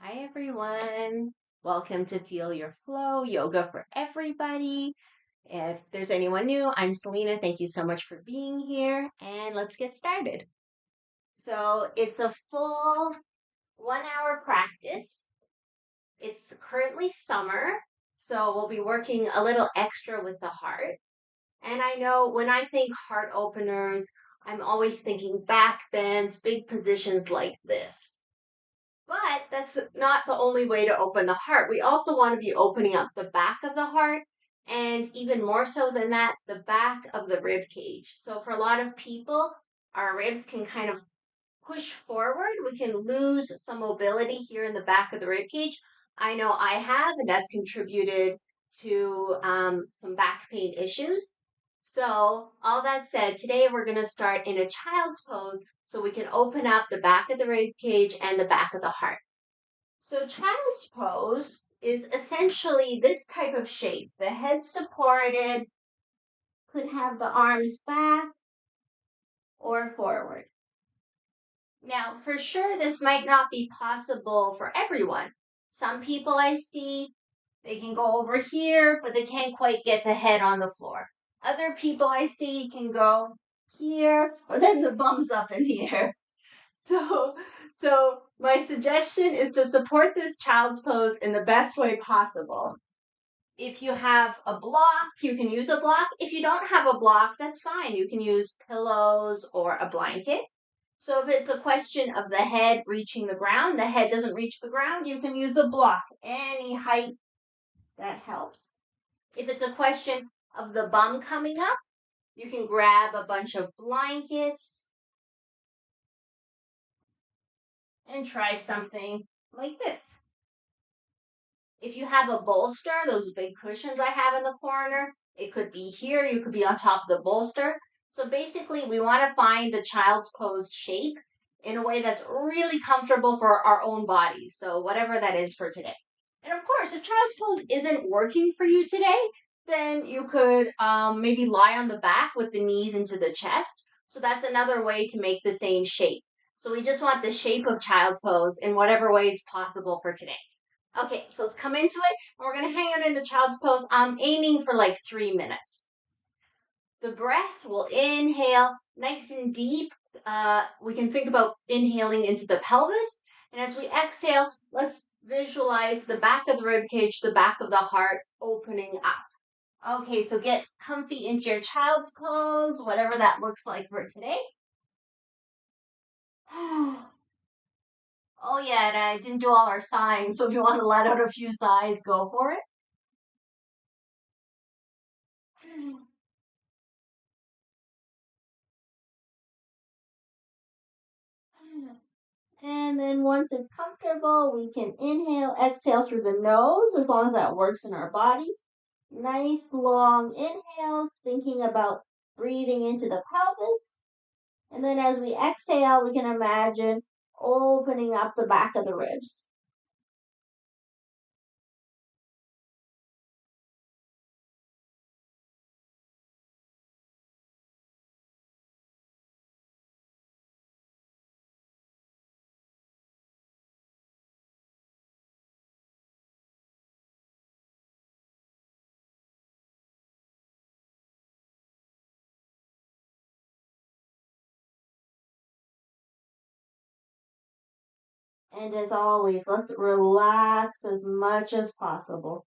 Hi, everyone. Welcome to Feel Your Flow, yoga for everybody. If there's anyone new, I'm Selena. Thank you so much for being here, and let's get started. So, it's a full 1 hour practice. It's currently summer, so we'll be working a little extra with the heart. And I know when I think heart openers, I'm always thinking back bends, big positions like this. But that's not the only way to open the heart. We also want to be opening up the back of the heart, and even more so than that, the back of the rib cage. So for a lot of people, our ribs can kind of push forward. We can lose some mobility here in the back of the rib cage. I know I have, and that's contributed to some back pain issues. So, all that said, today we're going to start in a child's pose so we can open up the back of the rib cage and the back of the heart. So child's pose is essentially this type of shape. The head supported, could have the arms back or forward. Now, for sure, this might not be possible for everyone. Some people I see, they can go over here, but they can't quite get the head on the floor. Other people I see can go here, or then the bum's up in the air. So, so my suggestion is to support this child's pose in the best way possible. If you have a block, you can use a block. If you don't have a block, that's fine. You can use pillows or a blanket. So if it's a question of the head reaching the ground, the head doesn't reach the ground, you can use a block. Any height that helps. If it's a question of the bum coming up, you can grab a bunch of blankets and try something like this. If you have a bolster, those big cushions I have in the corner, it could be here, you could be on top of the bolster. So basically, we want to find the child's pose shape in a way that's really comfortable for our own bodies. So whatever that is for today. And of course, if child's pose isn't working for you today, then you could maybe lie on the back with the knees into the chest. So that's another way to make the same shape. So we just want the shape of child's pose in whatever way is possible for today. Okay, so let's come into it. We're going to hang out in the child's pose. I'm aiming for like 3 minutes. The breath, we'll inhale nice and deep. We can think about inhaling into the pelvis. And as we exhale, let's visualize the back of the rib cage, the back of the heart opening up. Okay, so get comfy into your child's pose, whatever that looks like for today. Oh yeah, and I didn't do all our sighs, so if you want to let out a few sighs, go for it. And then once it's comfortable, we can inhale, exhale through the nose, as long as that works in our bodies. Nice long inhales, thinking about breathing into the pelvis. And then as we exhale, we can imagine opening up the back of the ribs. And as always, let's relax as much as possible.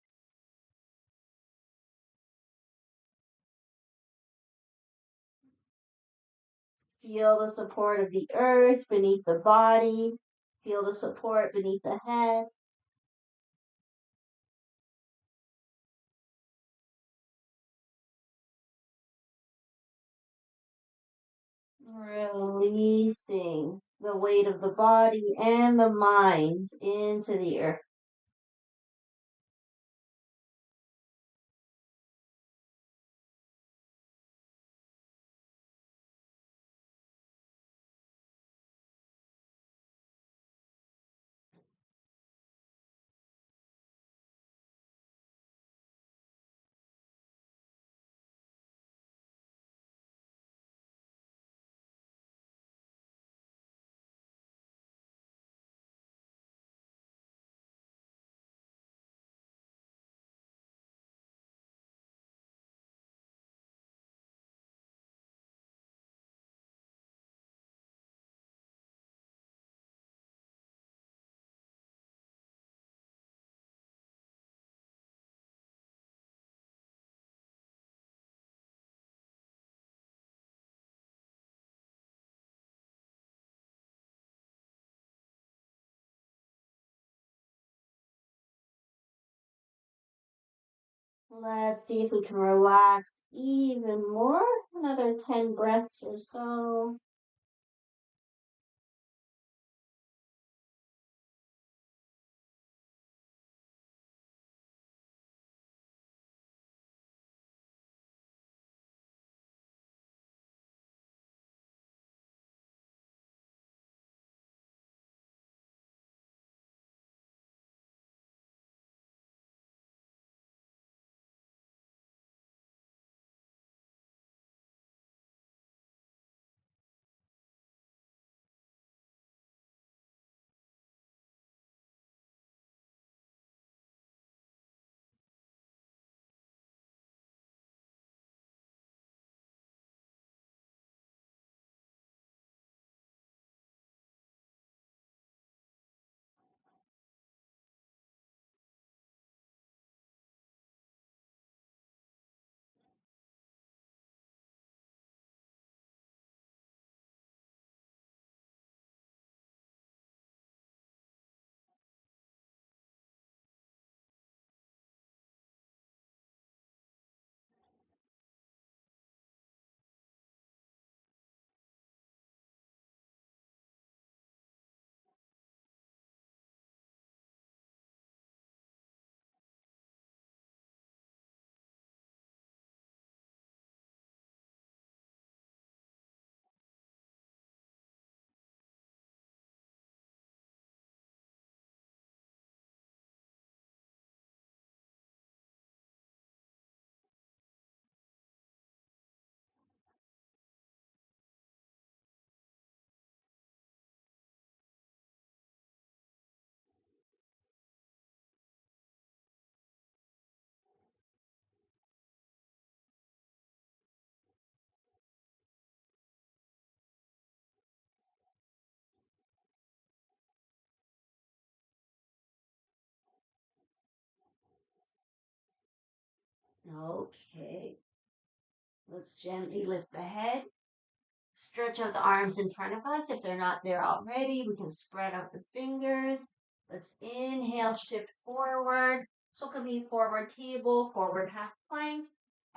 Feel the support of the earth beneath the body. Feel the support beneath the head. Releasing the weight of the body and the mind into the earth. Let's see if we can relax even more. Another 10 breaths or so. Okay. Let's gently lift the head. Stretch out the arms in front of us. If they're not there already, we can spread out the fingers. Let's inhale, shift forward. So it could be forward table, forward half plank.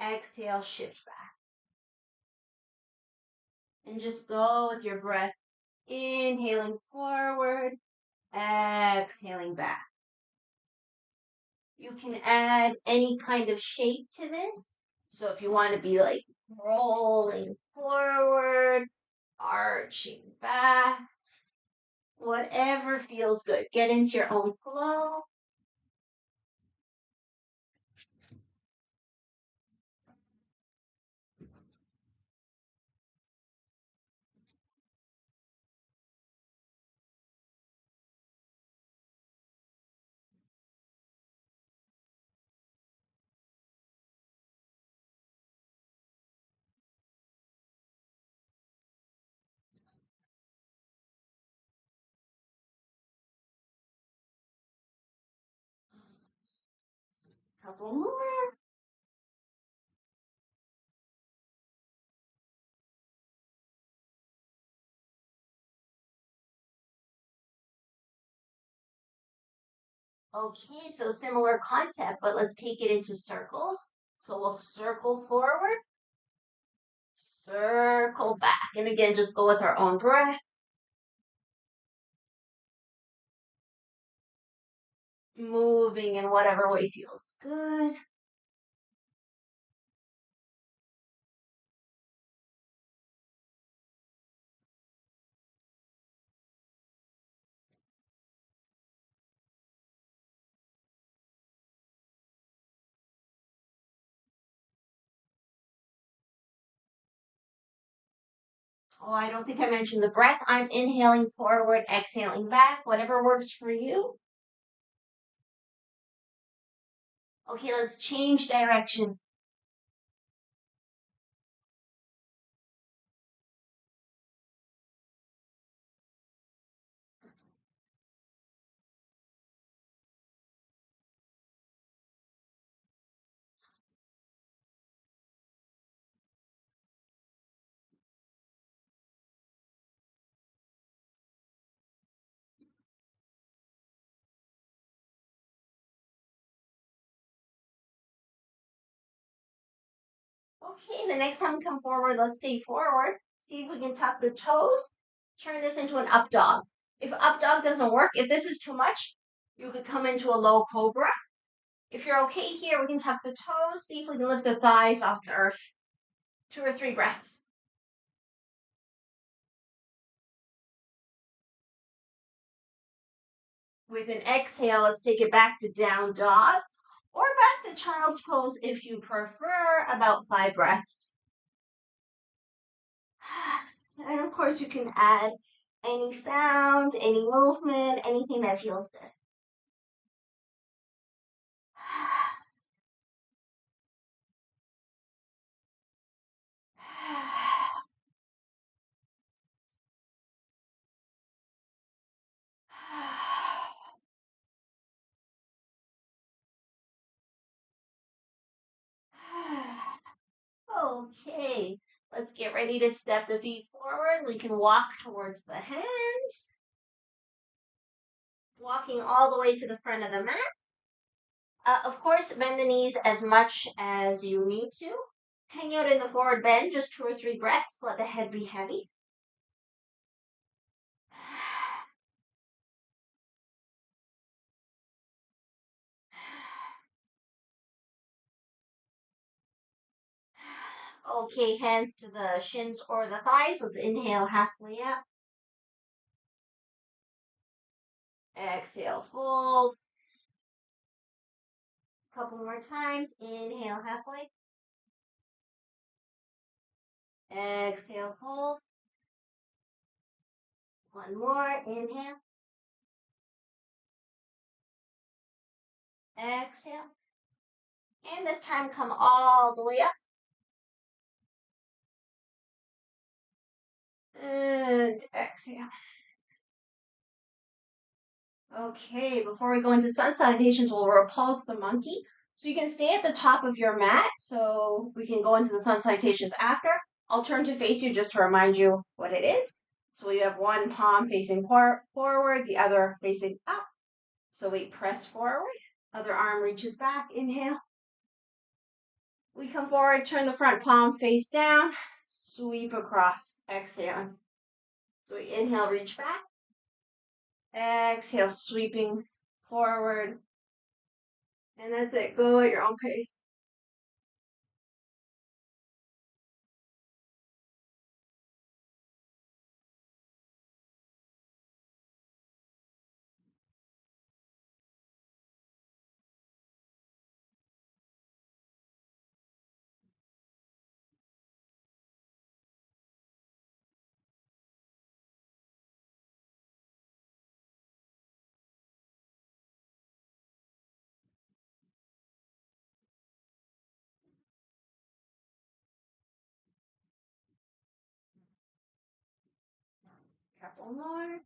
Exhale, shift back. And just go with your breath. Inhaling forward, exhaling back. You can add any kind of shape to this. So if you want to be like rolling forward, arching back, whatever feels good. Get into your own flow. Couple more. Okay, so similar concept, but let's take it into circles. So we'll circle forward, circle back. And again, just go with our own breath. Moving in whatever way feels good. Oh, I don't think I mentioned the breath. I'm inhaling forward, exhaling back, whatever works for you. Okay, let's change direction. Okay, the next time we come forward, let's stay forward. See if we can tuck the toes. Turn this into an up dog. If up dog doesn't work, if this is too much, you could come into a low cobra. If you're okay here, we can tuck the toes. See if we can lift the thighs off the earth. 2 or 3 breaths. With an exhale, let's take it back to down dog or back to child's pose if you prefer, about 5 breaths. And of course, you can add any sound, any movement, anything that feels good. Okay, let's get ready to step the feet forward. We can walk towards the hands, walking all the way to the front of the mat. Of course, bend the knees as much as you need to. Hang out in the forward bend, just 2 or 3 breaths. Let the head be heavy. Okay, hands to the shins or the thighs. Let's inhale halfway up. Exhale, fold. Couple more times. Inhale halfway. Exhale, fold. One more. Inhale. Exhale. And this time come all the way up. And exhale. Okay, before we go into sun salutations, we'll repulse the monkey. So you can stay at the top of your mat so we can go into the sun salutations after. I'll turn to face you just to remind you what it is. So we have one palm facing forward, the other facing up. So we press forward, other arm reaches back, inhale. We come forward, turn the front palm face down, sweep across, exhaling. So we inhale, reach back. Exhale, sweeping forward. And that's it. Go at your own pace. Couple more.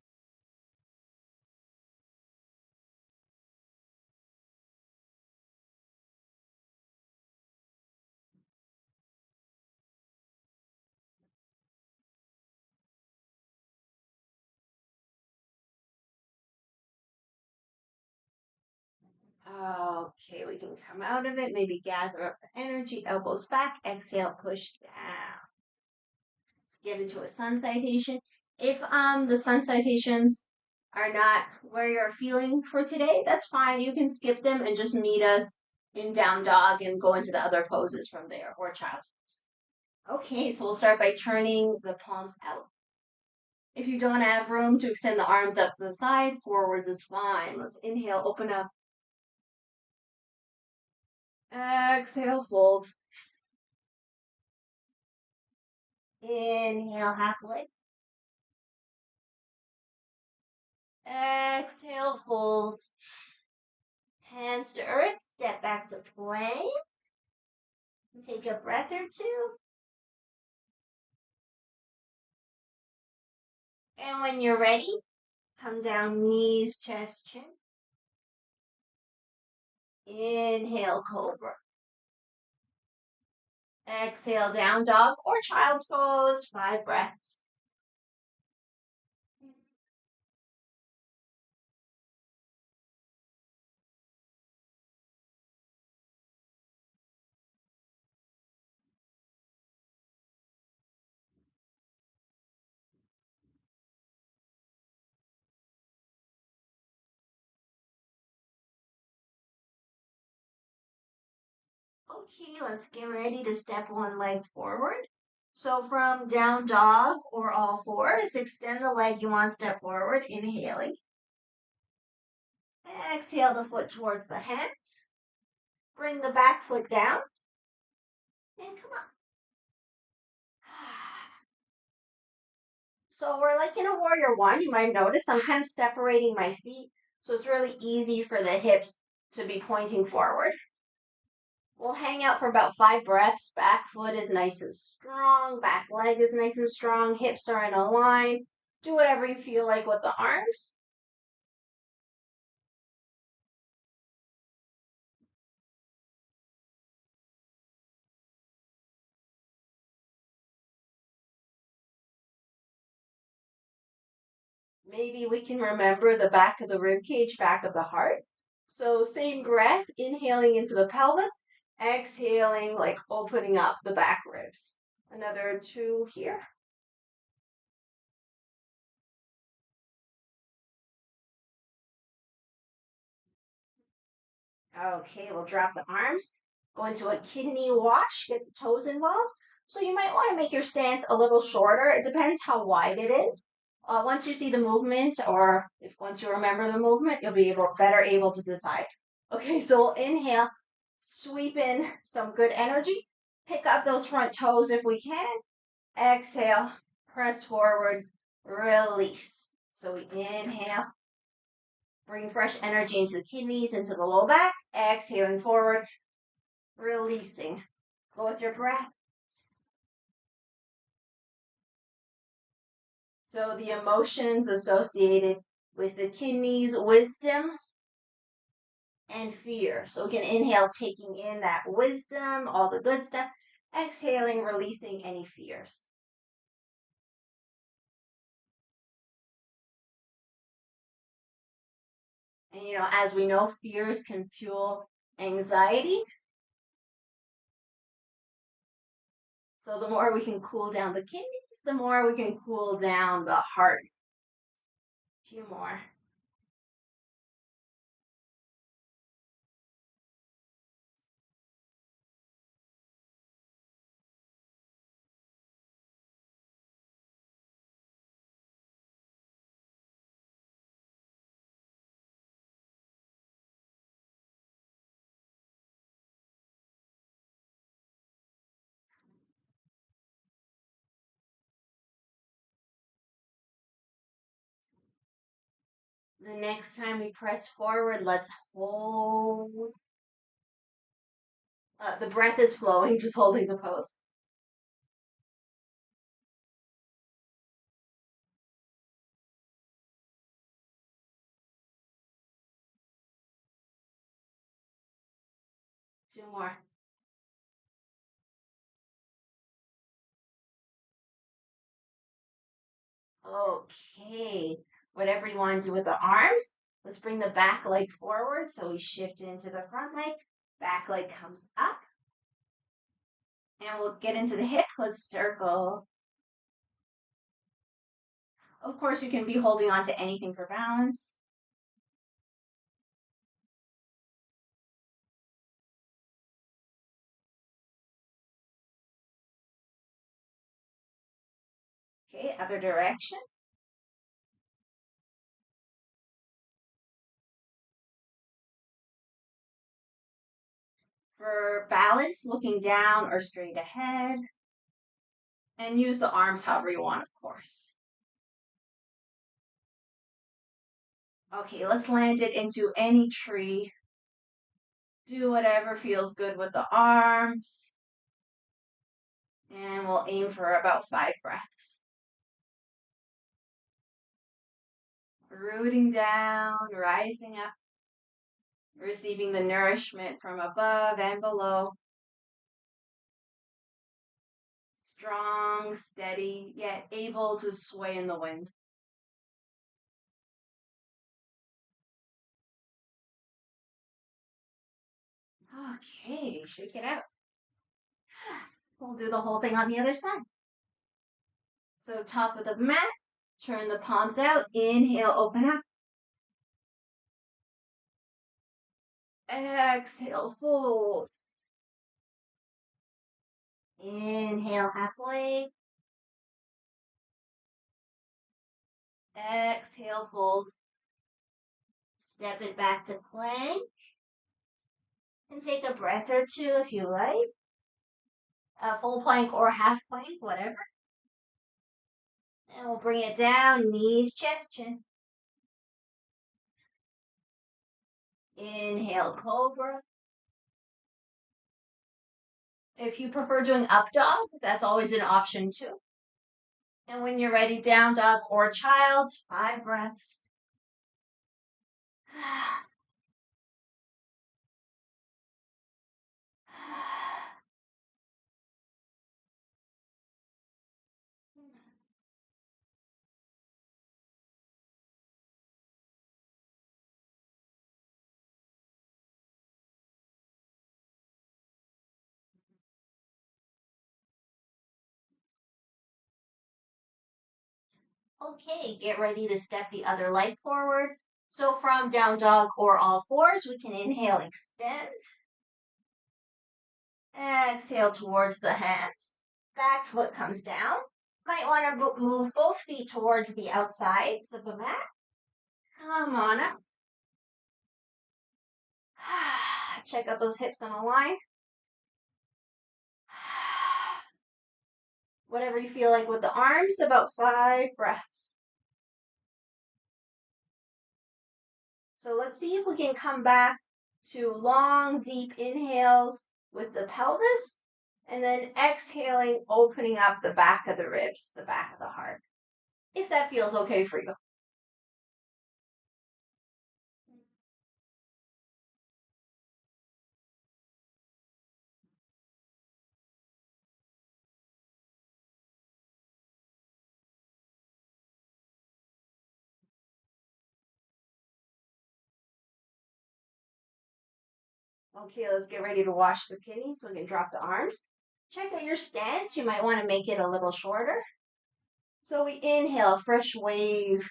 Okay, we can come out of it. Maybe gather up the energy, elbows back, exhale, push down. Let's get into a sun salutation. If the sun salutations are not where you're feeling for today, that's fine. You can skip them and just meet us in down dog and go into the other poses from there, or child's pose. Okay, so we'll start by turning the palms out. If you don't have room to extend the arms up to the side, forwards is fine. Let's inhale, open up. Exhale, fold. Inhale, halfway. Exhale, fold. Hands to earth, step back to plank. Take a breath or two. And when you're ready, come down, knees, chest, chin. Inhale, cobra. Exhale, down dog or child's pose, 5 breaths. Okay, let's get ready to step one leg forward. So from down dog or all fours, extend the leg you want to step forward, inhaling. Exhale the foot towards the hands. Bring the back foot down and come up. So we're like in a warrior one. You might notice I'm kind of separating my feet. So it's really easy for the hips to be pointing forward. We'll hang out for about 5 breaths. Back foot is nice and strong. Back leg is nice and strong. Hips are in a line. Do whatever you feel like with the arms. Maybe we can remember the back of the rib cage, back of the heart. So same breath, inhaling into the pelvis, exhaling, like opening up the back ribs. Another 2 here. Okay, we'll drop the arms, go into a kidney wash, get the toes involved. So you might want to make your stance a little shorter. It depends how wide it is. Once you see the movement, or if once you remember the movement, you'll be better able to decide. Okay, so we'll inhale, sweep in some good energy, pick up those front toes if we can. Exhale, press forward, release. So we inhale, bring fresh energy into the kidneys, into the low back. Exhaling forward, releasing. Go with your breath. So the emotions associated with the kidneys, wisdom and fear. So we can inhale, taking in that wisdom, all the good stuff. Exhaling, releasing any fears. And as we know, fears can fuel anxiety. So the more we can cool down the kidneys, the more we can cool down the heart. A few more. The next time we press forward, let's hold. The breath is flowing, just holding the pose. Two more. Okay. Whatever you want to do with the arms, let's bring the back leg forward. So we shift into the front leg. Back leg comes up. And we'll get into the hip. Let's circle. Of course, you can be holding on to anything for balance. Okay, other direction. For balance, looking down or straight ahead. And use the arms however you want, of course. Okay, let's land it into any tree. Do whatever feels good with the arms. And we'll aim for about 5 breaths. Rooting down, rising up, receiving the nourishment from above and below. Strong, steady, yet able to sway in the wind. Okay, shake it out. We'll do the whole thing on the other side. So top of the mat, turn the palms out, inhale, open up. Exhale, fold. Inhale halfway. Exhale, fold. Step it back to plank. And take a breath or two if you like. A full plank or half plank, whatever. And we'll bring it down, knees, chest, chin. Inhale, cobra. If you prefer doing up dog, that's always an option too. And when you're ready, down dog or child, 5 breaths. Okay, get ready to step the other leg forward. So from down dog or all fours, we can inhale, extend. Exhale towards the hands. Back foot comes down. Might want to move both feet towards the outsides of the mat. Come on up. Check out those hips on a line. Whatever you feel like with the arms, about 5 breaths. So let's see if we can come back to long, deep inhales with the pelvis, and then exhaling, opening up the back of the ribs, the back of the heart, if that feels okay for you. Okay, let's get ready to wash the kidneys so we can drop the arms. Check out your stance. You might want to make it a little shorter. So we inhale, fresh wave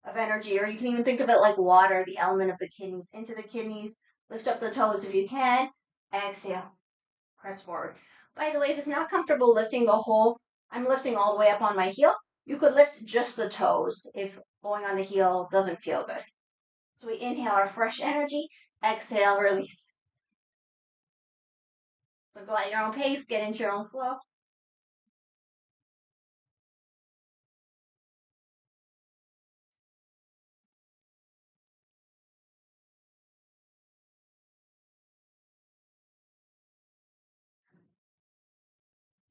of energy, or you can even think of it like water, the element of the kidneys, into the kidneys. Lift up the toes if you can. Exhale, press forward. By the way, if it's not comfortable lifting the whole, I'm lifting all the way up on my heel. You could lift just the toes if going on the heel doesn't feel good. So we inhale our fresh energy. Exhale, release. So go at your own pace, get into your own flow.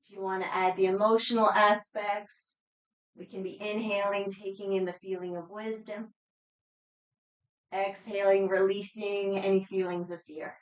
If you want to add the emotional aspects, we can be inhaling, taking in the feeling of wisdom. Exhaling, releasing any feelings of fear.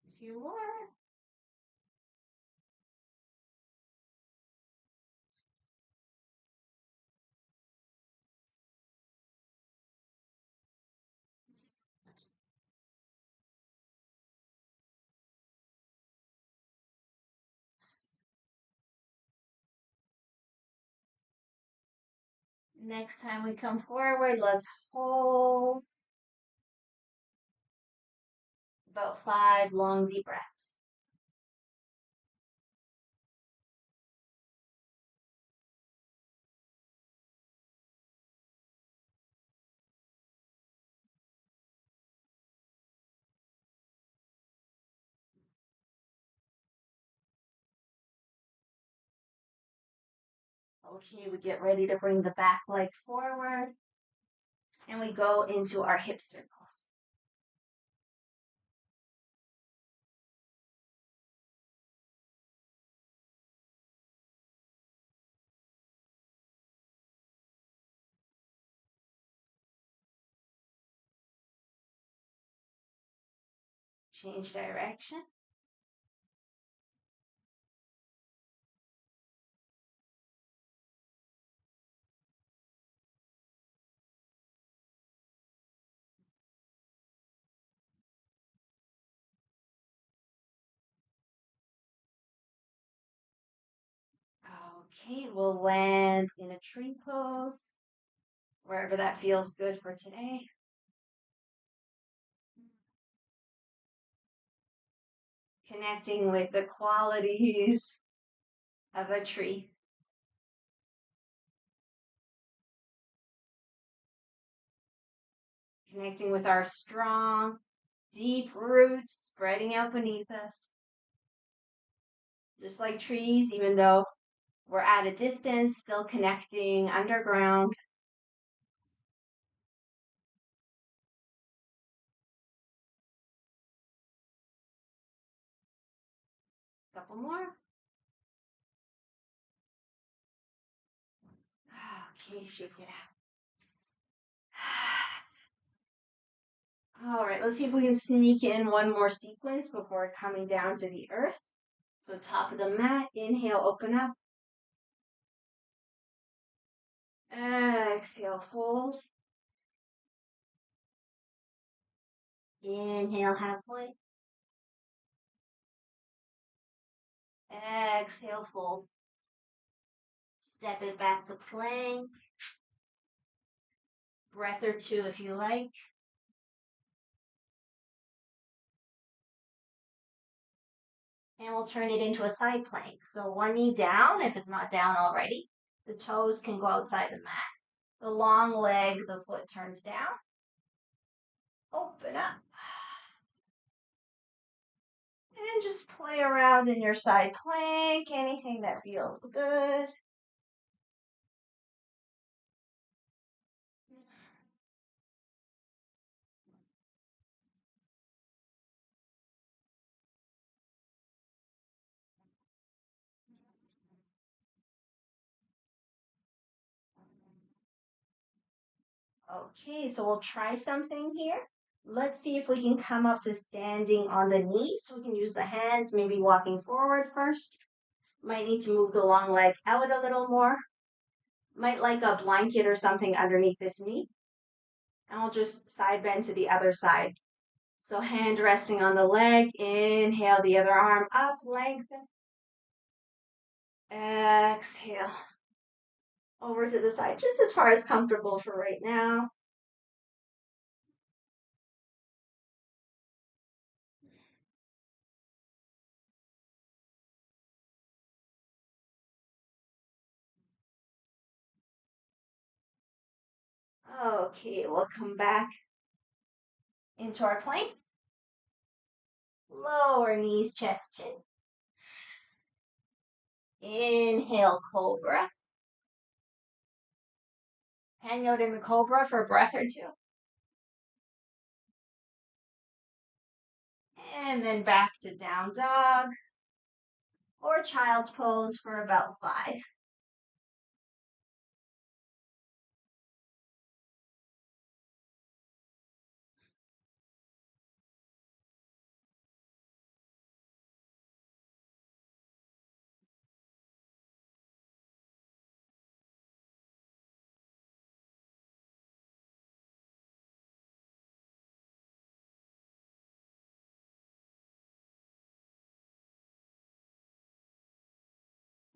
A few more. Next time we come forward, let's hold about 5 long, deep breaths. Okay, we get ready to bring the back leg forward and we go into our hip circles. Change direction. Okay, we'll land in a tree pose, wherever that feels good for today. Connecting with the qualities of a tree. Connecting with our strong, deep roots spreading out beneath us. Just like trees, even though we're at a distance, still connecting underground. Couple more. Okay, shake it out. All right, let's see if we can sneak in one more sequence before coming down to the earth. So top of the mat, inhale, open up. Exhale, fold. Inhale, halfway. Exhale, fold. Step it back to plank. Breath or two if you like. And we'll turn it into a side plank. So one knee down, if it's not down already. The toes can go outside the mat. The long leg, the foot turns down. Open up. And just play around in your side plank, anything that feels good. Okay, so we'll try something here. Let's see if we can come up to standing on the knees. So we can use the hands, maybe walking forward first. Might need to move the long leg out a little more. Might like a blanket or something underneath this knee. And we'll just side bend to the other side. So hand resting on the leg. Inhale, the other arm up, lengthen. Exhale. Over to the side, just as far as comfortable for right now. Okay, we'll come back into our plank. Lower knees, chest, chin. Inhale, cobra. Hang out in the cobra for a breath or two. And then back to down dog or child's pose for about 5.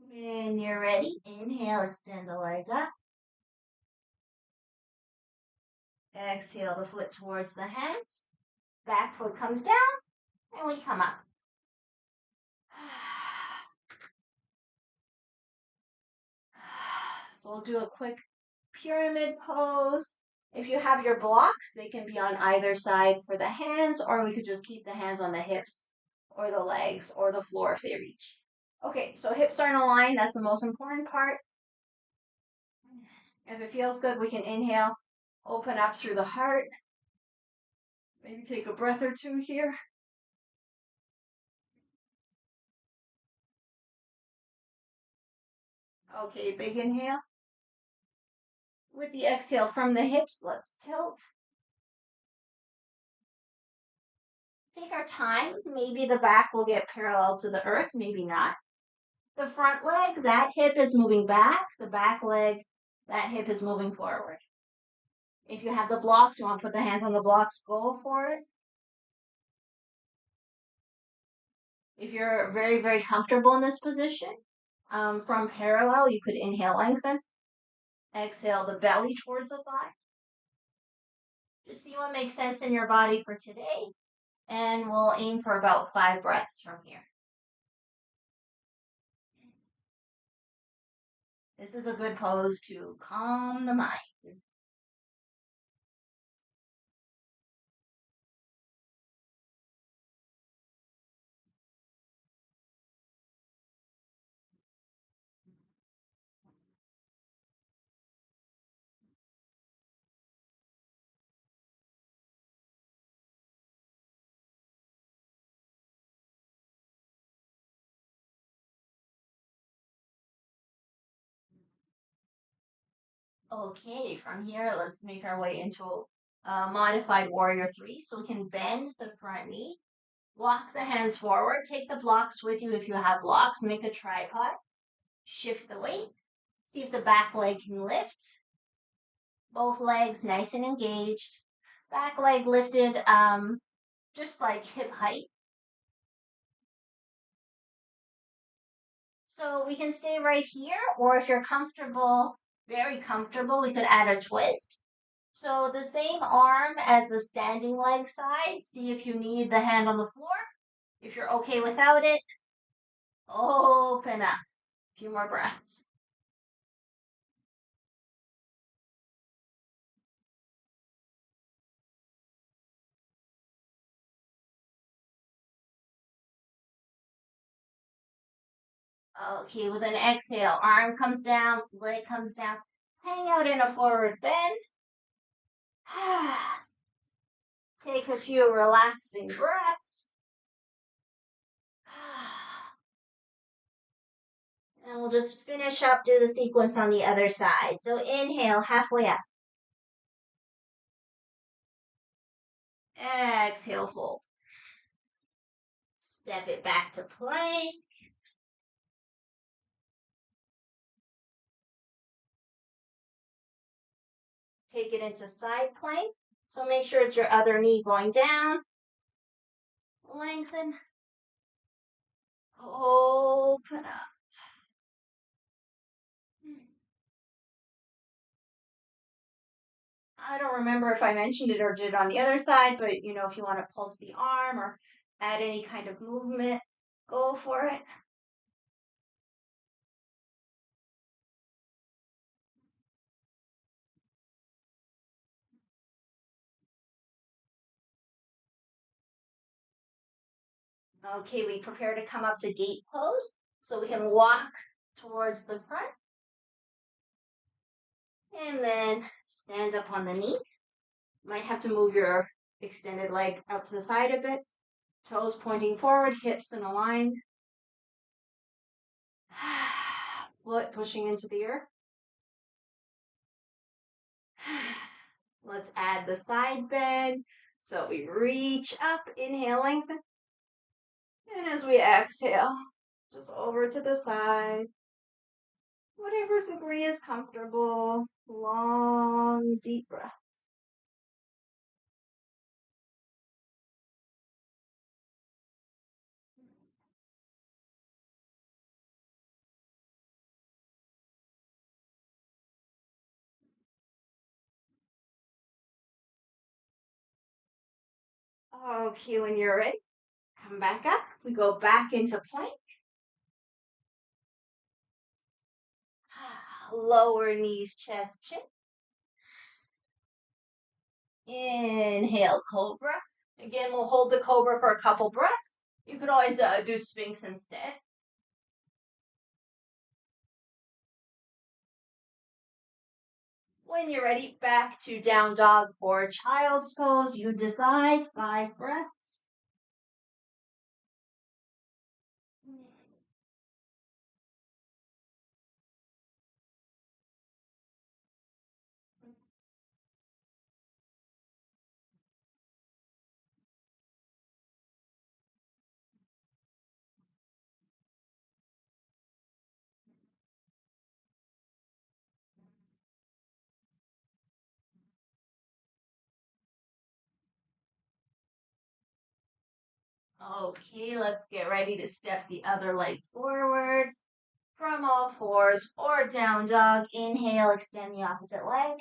When you're ready, inhale, extend the legs up. Exhale the foot towards the hands. Back foot comes down, and we come up. So we'll do a quick pyramid pose. If you have your blocks, they can be on either side for the hands, or we could just keep the hands on the hips or the legs or the floor if they reach. Okay, so hips are in a line. That's the most important part. If it feels good, we can inhale, open up through the heart. Maybe take a breath or two here. Okay, big inhale. With the exhale from the hips, let's tilt. Take our time. Maybe the back will get parallel to the earth, maybe not. The front leg, that hip is moving back. The back leg, that hip is moving forward. If you have the blocks, you want to put the hands on the blocks, go for it. If you're very, very comfortable in this position, from parallel, you could inhale, lengthen. Exhale the belly towards the thigh. Just see what makes sense in your body for today. And we'll aim for about 5 breaths from here. This is a good pose to calm the mind. Okay, from here, let's make our way into modified warrior 3. So we can bend the front knee, walk the hands forward, take the blocks with you if you have blocks, make a tripod, shift the weight, see if the back leg can lift. Both legs nice and engaged. Back leg lifted just like hip height. So we can stay right here, or if you're comfortable, very comfortable, we could add a twist. So the same arm as the standing leg side. See if you need the hand on the floor. If you're okay without it, open up. A few more breaths. Okay, with an exhale, arm comes down, leg comes down. Hang out in a forward bend. Take a few relaxing breaths. And we'll just finish up, do the sequence on the other side. So inhale, halfway up. Exhale, fold. Step it back to plank. Take it into side plank. So make sure it's your other knee going down. Lengthen. Open up. I don't remember if I mentioned it or did it on the other side, but if you want to pulse the arm or add any kind of movement, go for it. Okay, we prepare to come up to gate pose. So we can walk towards the front. And then stand up on the knee. Might have to move your extended leg out to the side a bit. Toes pointing forward, hips in a line. Foot pushing into the earth. Let's add the side bend. So we reach up, inhale, lengthen. And as we exhale, just over to the side. Whatever degree is comfortable. Long, deep breath. Okay, when you're ready, come back up. We go back into plank. Lower knees, chest, chin. Inhale, cobra. Again, we'll hold the cobra for a couple breaths. You could always do sphinx instead. When you're ready, back to down dog or child's pose. You decide, 5 breaths. Okay, let's get ready to step the other leg forward from all fours or down dog. Inhale, extend the opposite leg.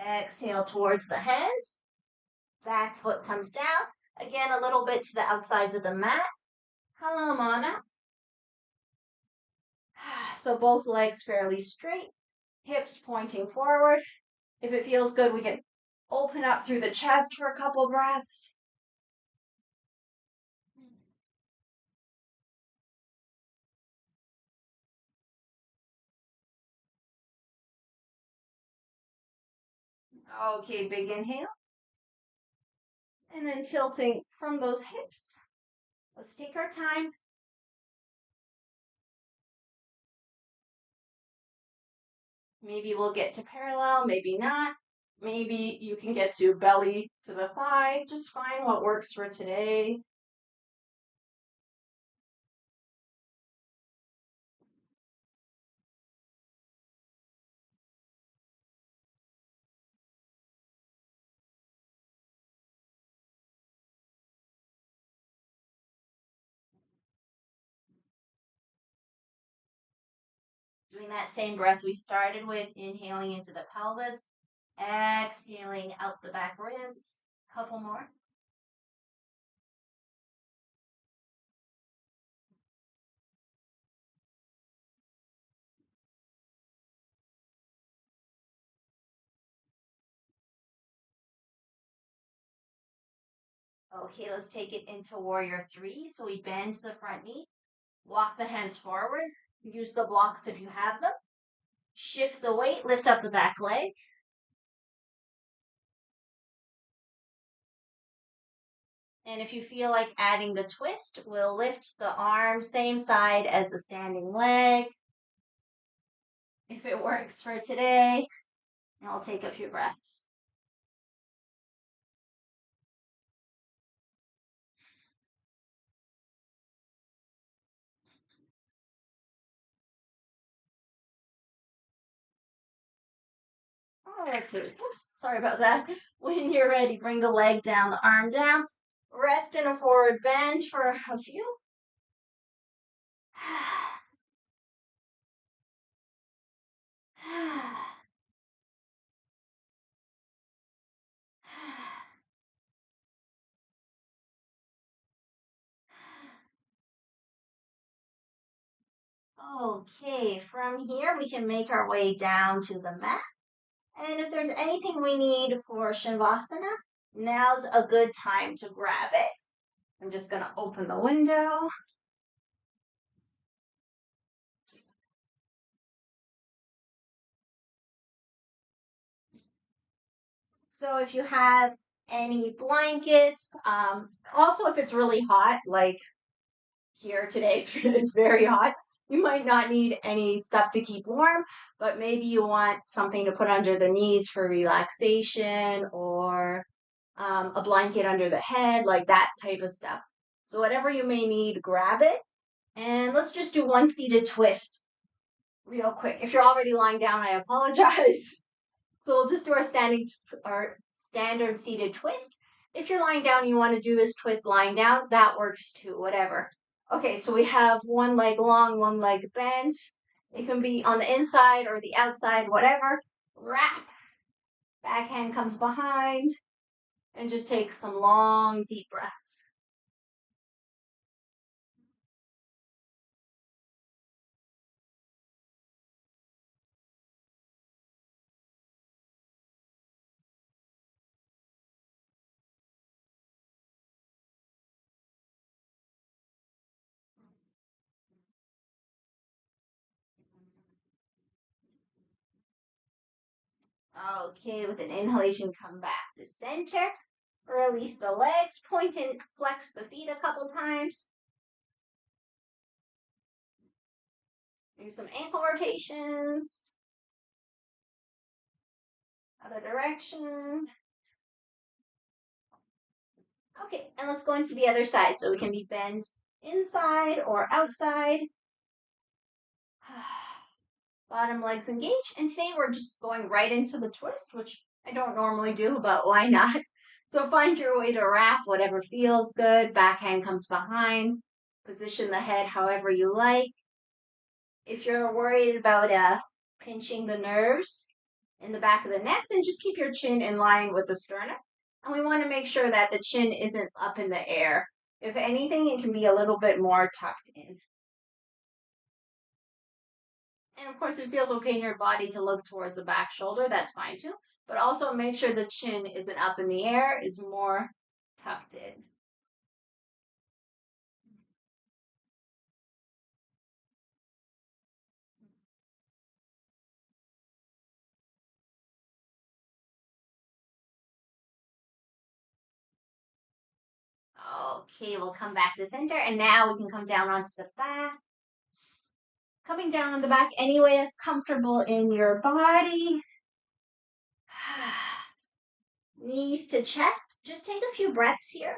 Exhale towards the hands. Back foot comes down. Again, a little bit to the outsides of the mat. Halamana. So both legs fairly straight, hips pointing forward. If it feels good, we can open up through the chest for a couple breaths. Okay, big inhale. And then tilting from those hips. Let's take our time. Maybe we'll get to parallel, maybe not. Maybe you can get to belly to the thigh. Just find what works for today. Doing that same breath we started with, inhaling into the pelvis, exhaling out the back ribs. Couple more. Okay, let's take it into warrior three. So we bend the front knee, walk the hands forward, use the blocks if you have them. Shift the weight, lift up the back leg. And if you feel like adding the twist, we'll lift the arm same side as the standing leg. If it works for today, I'll take a few breaths. Okay, oops, sorry about that. When you're ready, bring the leg down, the arm down. Rest in a forward bend for a few. Okay, from here we can make our way down to the mat. And if there's anything we need for Shavasana, now's a good time to grab it. I'm just going to open the window. So if you have any blankets, also if it's really hot, like here today, it's very hot. You might not need any stuff to keep warm, but maybe you want something to put under the knees for relaxation or a blanket under the head, like that type of stuff. So whatever you may need, grab it. And let's just do one seated twist real quick. If you're already lying down, I apologize. So we'll just do our standard seated twist. If you're lying down and you want to do this twist lying down, that works too, whatever. Okay, so we have one leg long, one leg bent. It can be on the inside or the outside, whatever. Wrap. Back hand comes behind. And just take some long, deep breaths. Okay, with an inhalation, come back to center. Release the legs, point and flex the feet a couple times. Do some ankle rotations. Other direction. Okay, and let's go into the other side so we can be bent inside or outside. Bottom legs engaged. And today we're just going right into the twist, which I don't normally do, but why not? So find your way to wrap, whatever feels good. Back hand comes behind. Position the head however you like. If you're worried about pinching the nerves in the back of the neck, then just keep your chin in line with the sternum. And we want to make sure that the chin isn't up in the air. If anything, it can be a little bit more tucked in. And of course, if it feels okay in your body to look towards the back shoulder, that's fine too. But also make sure the chin isn't up in the air, is more tucked in. Okay, we'll come back to center, and now we can come down onto the back. Coming down on the back any way that's comfortable in your body. Knees to chest. Just take a few breaths here.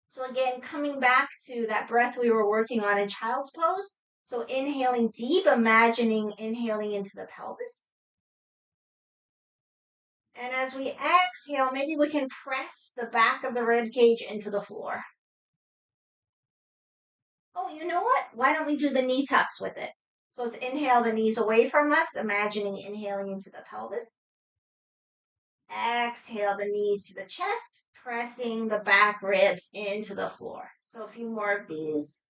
So again, coming back to that breath we were working on in child's pose. So inhaling deep, imagining inhaling into the pelvis. And as we exhale, maybe we can press the back of the rib cage into the floor. Oh, you know what? Why don't we do the knee tucks with it? So let's inhale the knees away from us, imagining inhaling into the pelvis. Exhale the knees to the chest, pressing the back ribs into the floor. So a few more of these.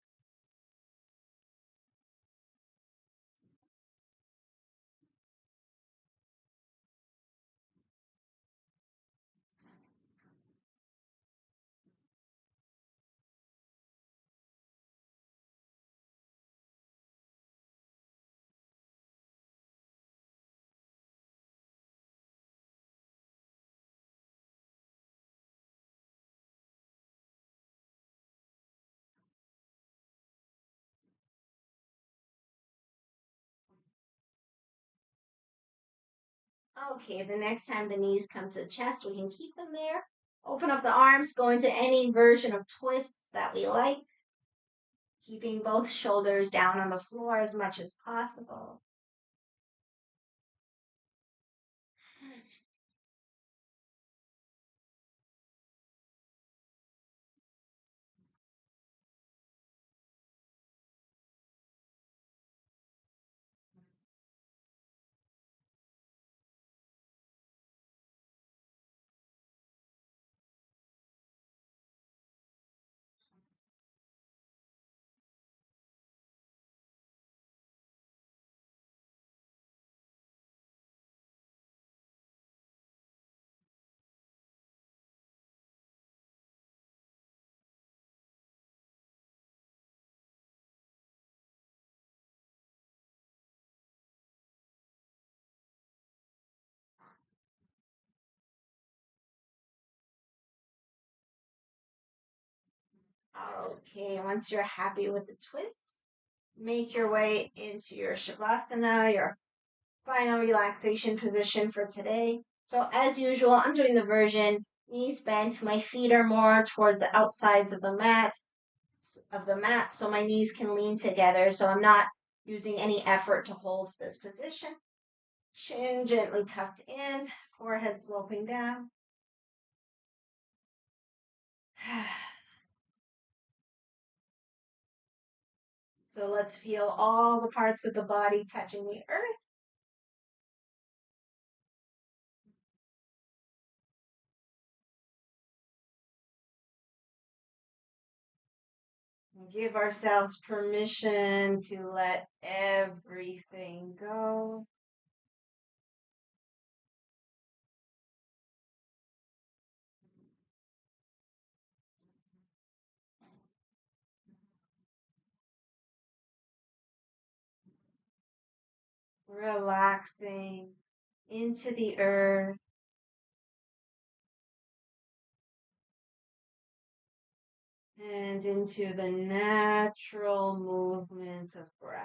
Okay, the next time the knees come to the chest, we can keep them there. Open up the arms, go into any version of twists that we like, keeping both shoulders down on the floor as much as possible. Okay, once you're happy with the twists, make your way into your Shavasana, your final relaxation position for today. So as usual, I'm doing the version knees bent. My feet are more towards the outsides of the mat, so my knees can lean together. So I'm not using any effort to hold this position. Chin gently tucked in, forehead sloping down. So let's feel all the parts of the body touching the earth. Give ourselves permission to let everything go. Relaxing into the earth and into the natural movement of breath.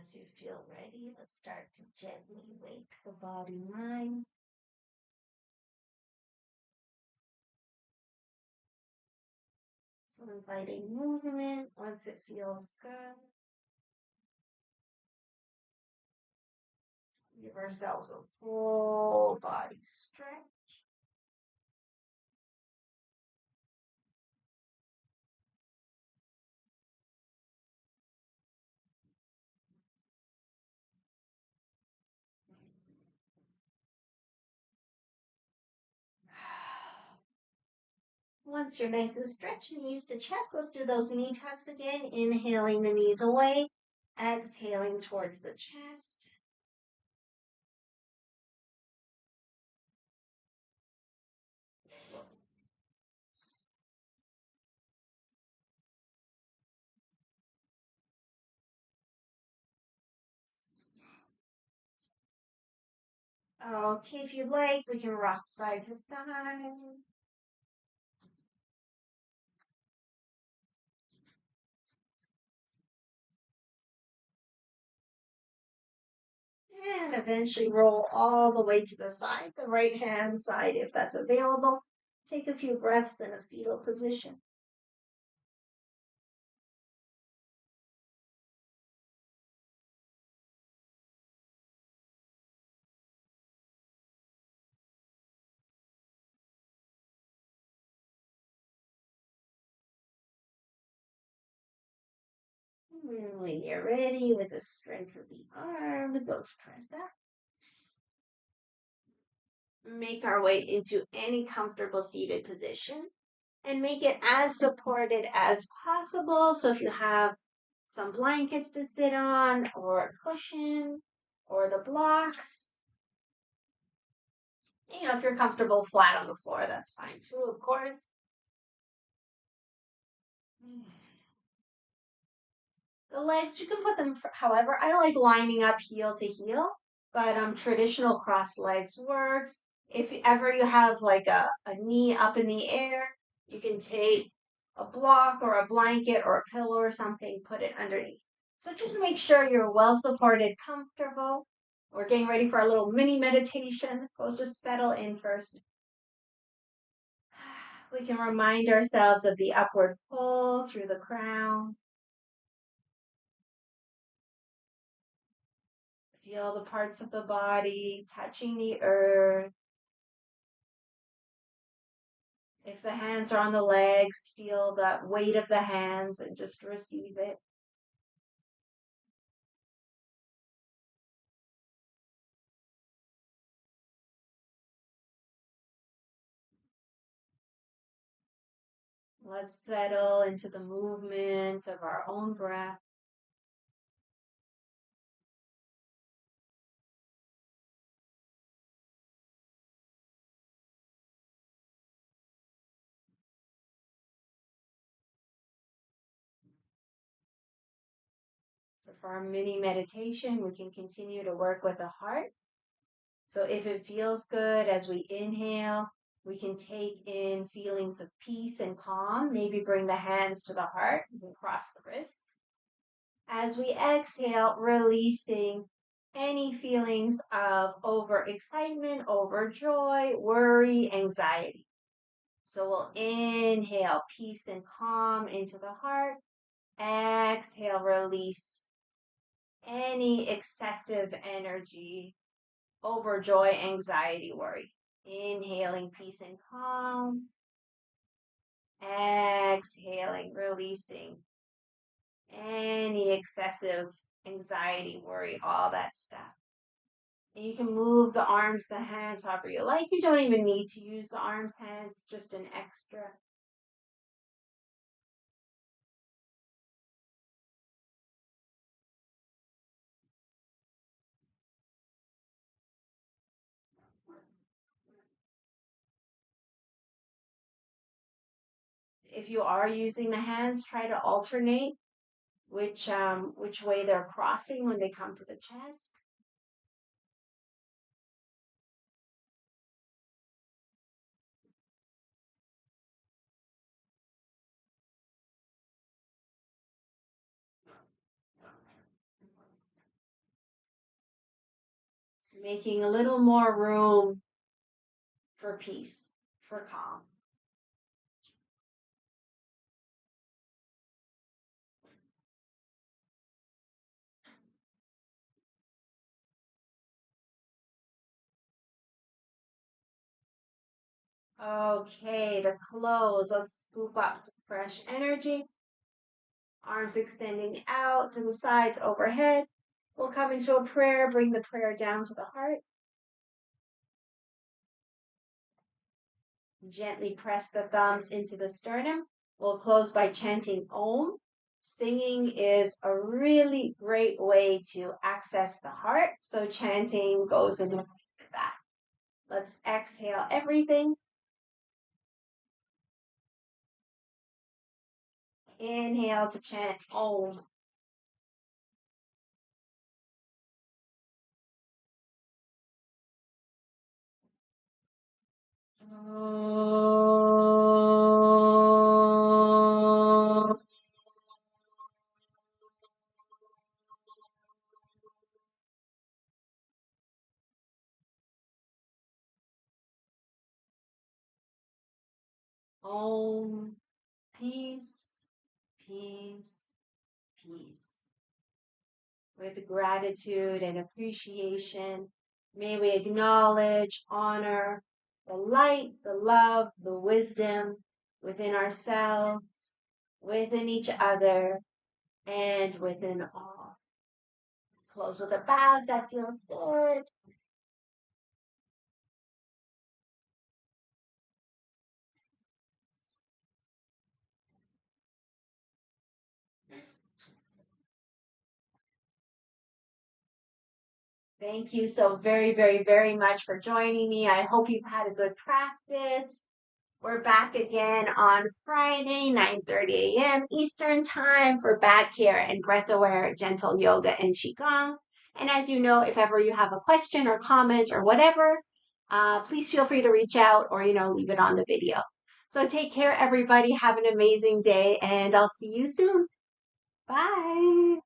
As you feel ready, let's start to gently wake the body mind. So inviting movement once it feels good. Give ourselves a full body stretch. Once you're nice and stretched, knees to chest, let's do those knee tucks again. Inhaling the knees away, exhaling towards the chest. Okay, if you'd like, we can rock side to side. And eventually roll all the way to the side, the right hand side if that's available. Take a few breaths in a fetal position. And when you're ready with the strength of the arms, let's press up. Make our way into any comfortable seated position and make it as supported as possible. So if you have some blankets to sit on or a cushion or the blocks, if you're comfortable flat on the floor, that's fine too, of course. The legs, you can put them however. I like lining up heel to heel, but traditional cross legs works. If ever you have like a knee up in the air, you can take a block or a blanket or a pillow or something, put it underneath. So just make sure you're well supported, comfortable. We're getting ready for a little mini meditation, so let's just settle in first. We can remind ourselves of the upward pull through the crown. Feel the parts of the body touching the earth. If the hands are on the legs, feel the weight of the hands and just receive it. Let's settle into the movement of our own breath. So for our mini meditation, we can continue to work with the heart. So if it feels good as we inhale, we can take in feelings of peace and calm. Maybe bring the hands to the heart and cross the wrists. As we exhale, releasing any feelings of overexcitement, overjoy, worry, anxiety. So we'll inhale peace and calm into the heart. Exhale, release any excessive energy, overjoy, anxiety, worry. Inhaling peace and calm. Exhaling, releasing any excessive anxiety, worry, all that stuff. And you can move the arms, the hands, however you like. You don't even need to use the arms, hands, just an extra. If you are using the hands, try to alternate which way they're crossing when they come to the chest. Making a little more room for peace, for calm. Okay, to close, let's scoop up some fresh energy. Arms extending out to the sides overhead. We'll come into a prayer, bring the prayer down to the heart. Gently press the thumbs into the sternum. We'll close by chanting Om. Singing is a really great way to access the heart, so chanting goes in with that. Let's exhale everything. Inhale to chant Om. Om. Peace, peace, peace. With gratitude and appreciation, may we acknowledge, honor the light, the love, the wisdom within ourselves, within each other, and within all. Close with a bow if that feels good. Thank you so very, very, very much for joining me. I hope you've had a good practice. We're back again on Friday, 9:30 a.m. Eastern Time for back care and breath aware gentle yoga and qigong. And as you know, if ever you have a question or comment or whatever, please feel free to reach out or leave it on the video. So take care, everybody. Have an amazing day, and I'll see you soon. Bye.